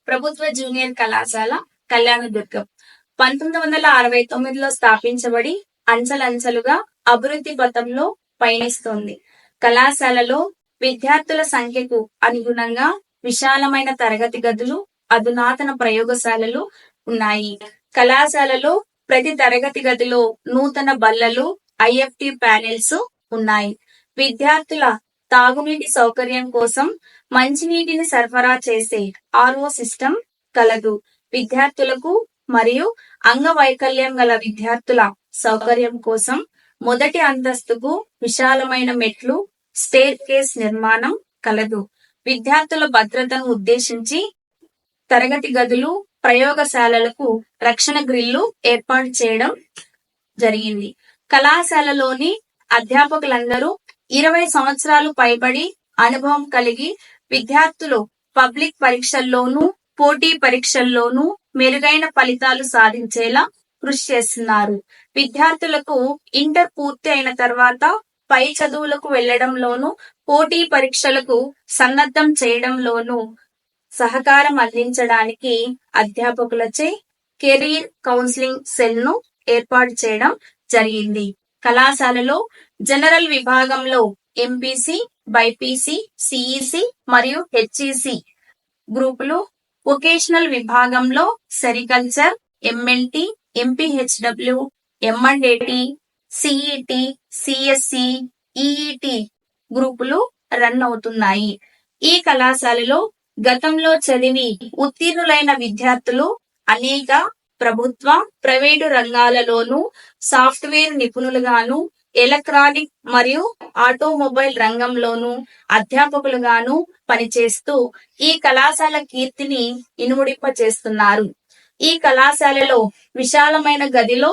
ప్రభుత్వ జూనియర్ కళాశాల కళ్యాణదుర్గం 1969లో స్థాపించబడి అంచెలంచెలుగా అభివృద్ధి పథంలో పయనిస్తోంది. కళాశాలలో విద్యార్థుల సంఖ్యకు అనుగుణంగా విశాలమైన తరగతి గదులు, అధునాతన ప్రయోగశాలలు ఉన్నాయి. కళాశాలలో ప్రతి తరగతి గదిలో నూతన బల్లలు, ఐఎఫ్టి ప్యానెల్స్ ఉన్నాయి. విద్యార్థుల తాగునీటి సౌకర్యం కోసం మంచినీటిని సరఫరా చేసే ఆర్ఓ సిస్టమ్ కలదు. విద్యార్థులకు మరియు అంగవైకల్యం గల విద్యార్థుల సౌకర్యం కోసం మొదటి అంతస్తుకు విశాలమైన మెట్లు, స్టేర్ కేస్ నిర్మాణం కలదు. విద్యార్థుల భద్రతను ఉద్దేశించి తరగతి గదులు, ప్రయోగశాలలకు రక్షణ గ్రిల్లు ఏర్పాటు చేయడం జరిగింది. కళాశాలలోని అధ్యాపకులందరూ 20 సంవత్సరాలు పైబడి అనుభవం కలిగి విద్యార్థులు పబ్లిక్ పరీక్షల్లోనూ, పోటీ పరీక్షల్లోనూ మెరుగైన ఫలితాలు సాధించేలా కృషి చేస్తున్నారు. విద్యార్థులకు ఇంటర్ పూర్తి అయిన తర్వాత పై చదువులకు వెళ్లడంలోనూ, పోటీ పరీక్షలకు సన్నద్ధం చేయడంలోనూ సహకారం అందించడానికి అధ్యాపకులచే కెరీర్ కౌన్సిలింగ్ సెల్ ను ఏర్పాటు చేయడం జరిగింది. కళాశాలలో జనరల్ విభాగంలో ఎంపీసీ, బైపీసీ, సిఈసి మరియు హెచ్ఈసి గ్రూపులు, వొకేషనల్ విభాగంలో సెరికల్చర్, ఎంఎల్టీ, ఎంపీహెచ్డబ్ల్యూ, ఎంఎండ్ఏటీ, సిఈటి, సిఎస్సి, ఈఈటి గ్రూపులు రన్ అవుతున్నాయి. ఈ కళాశాలలో గతంలో చదివి ఉత్తీర్ణులైన విద్యార్థులు అనేక ప్రభుత్వ, ప్రైవేటు రంగాలలోనూ సాఫ్ట్వేర్ నిపుణులుగాను, ఎలక్ట్రానిక్ మరియు ఆటోమొబైల్ రంగంలోనూ అధ్యాపకులుగాను పనిచేస్తూ ఈ కళాశాల కీర్తిని ఇనుముడింప చేస్తున్నారు. ఈ కళాశాలలో విశాలమైన గదిలో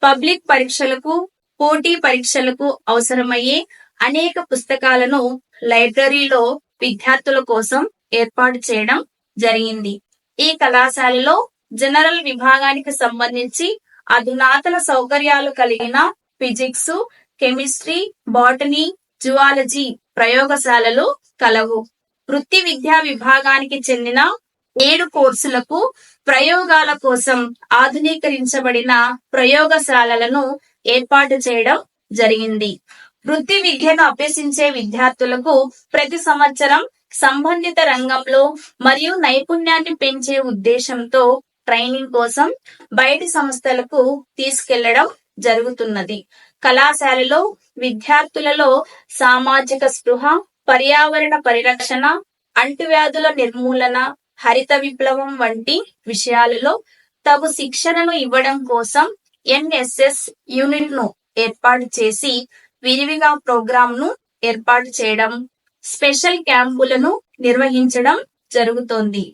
పబ్లిక్ పరీక్షలకు, పోటీ పరీక్షలకు అవసరమయ్యే అనేక పుస్తకాలను లైబ్రరీలో విద్యార్థుల కోసం ఏర్పాటు చేయడం జరిగింది. ఈ కళాశాలలో జనరల్ విభాగానికి సంబంధించి అధునాతన సౌకర్యాలు కలిగిన ఫిజిక్స్, కెమిస్ట్రీ, బాటనీ, జువాలజీ ప్రయోగశాలలు కలవు. వృత్తి విద్యా విభాగానికి చెందిన 7 కోర్సులకు ప్రయోగాల కోసం ఆధునీకరించబడిన ప్రయోగశాలలను ఏర్పాటు చేయడం జరిగింది. వృత్తి విద్యను అభ్యసించే విద్యార్థులకు ప్రతి సంవత్సరం సంబంధిత రంగంలో మరియు నైపుణ్యాన్ని పెంచే ఉద్దేశంతో ట్రైనింగ్ కోసం బయటి సంస్థలకు తీసుకెళ్లడం జరుగుతున్నది. కళాశాలలో విద్యార్థులలో సామాజిక స్పృహ, పర్యావరణ పరిరక్షణ, అంటువ్యాధుల నిర్మూలన, హరిత విప్లవం వంటి విషయాలలో తగు శిక్షణను ఇవ్వడం కోసం ఎన్ఎస్ఎస్ యూనిట్ ను ఏర్పాటు చేసి విరివిగా ప్రోగ్రామ్ ను ఏర్పాటు చేయడం, స్పెషల్ క్యాంపులను నిర్వహించడం జరుగుతోంది.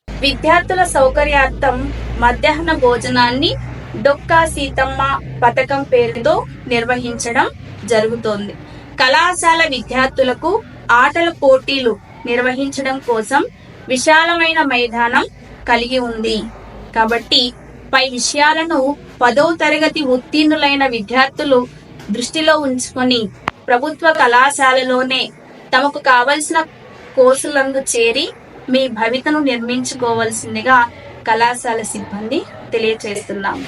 విద్యార్థుల సౌకర్యార్థం మధ్యాహ్న భోజనాన్ని డొక్కా సీతమ్మ పథకం పేరుతో నిర్వహించడం జరుగుతోంది. కళాశాల విద్యార్థులకు ఆటల పోటీలు నిర్వహించడం కోసం విశాలమైన మైదానం కలిగి ఉంది. కాబట్టి పై విషయాలను 10వ తరగతి ఉత్తీర్ణులైన విద్యార్థులు దృష్టిలో ఉంచుకొని ప్రభుత్వ కళాశాలలోనే తమకు కావలసిన కోర్సులందు చేరి మీ భవితను నిర్మించుకోవాల్సిందిగా కళాశాల సిబ్బంది తెలియజేస్తున్నాము.